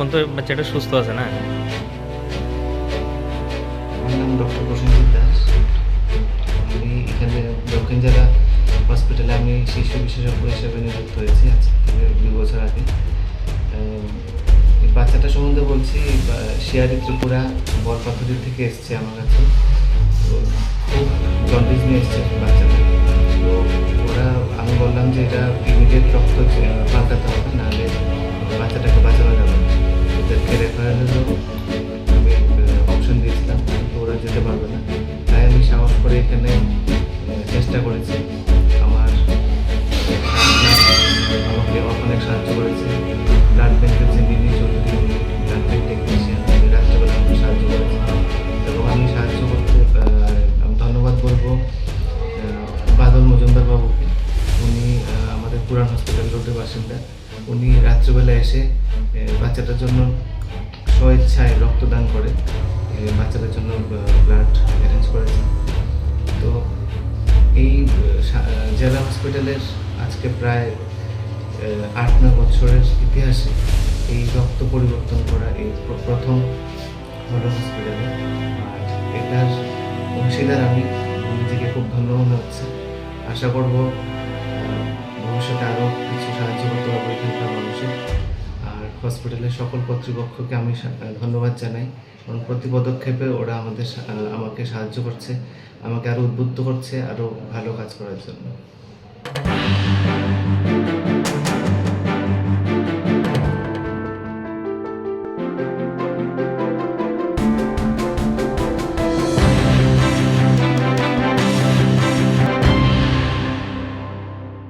এখন তো বাচ্চাটা সুস্থ আছে না? আমার নাম ডক্টর প্রসেনজিৎ দাস। আমি এখানে দক্ষিণ জেলা হসপিটালে আমি শিশু বিশেষজ্ঞ হিসেবে নিযুক্ত হয়েছি আজ থেকে 2 বছর আগে। এই বাচ্চাটা সম্বন্ধে বলছি, শিয়ারি ত্রিপুরা বরপাথরি থেকে এসছে আমার কাছে। তো খুব জন্ডিস নিয়ে এসছে বাচ্চাটা। তো আমি বললাম যে এটা ইমিডিয়েট রক্ত পাল্টাতে হবে, নাহলে বাচ্চাটাকে বাঁচানো যাবে না। ওদেরকে রেফারেলেরও আমি অপশন দিয়েছিলাম, কিন্তু ওরা যেতে পারবে না। তাই আমি সাহস করে এখানে চেষ্টা করেছি। আমার আমাকে অনেক সাহায্য করেছে। ব্লাড ব্যাংকের যে মিনি চৌধুরী, উনি ব্লাড ব্যাংক টেকনিশিয়ান, উনি রাত্রেবেলা আমাকে সাহায্য করেছে। এবং আমি সাহায্য করতে আমি ধন্যবাদ বলবো বাদল মজুমদার বাবুকে। উনি আমাদের পুরান হসপিটাল রোডের বাসিন্দা। উনি রাত্রিবেলা এসে বাচ্চাটার জন্য স্বইচ্ছায় রক্তদান করে বাচ্চাদের জন্য ব্লাড অ্যারেঞ্জ করেছে। তো এই জেলা হসপিটালের আজকে প্রায় 8-9 বছরের ইতিহাসে এই রক্ত পরিবর্তন করা এই প্রথম হলো হসপিটালে। আর এটার অংশীদার আমি নিজেকে খুব ধন্য মনে হচ্ছে। আশা করব ভবিষ্যতে আরও কিছু সাহায্য করতে পারবো এখানকার মানুষের। আর হসপিটালের সকল কর্তৃপক্ষকে আমি ধন্যবাদ জানাই, কারণ প্রতি পদক্ষেপে ওরা আমাকে সাহায্য করছে, আমাকে আরও উদ্বুদ্ধ করছে আরও ভালো কাজ করার জন্য।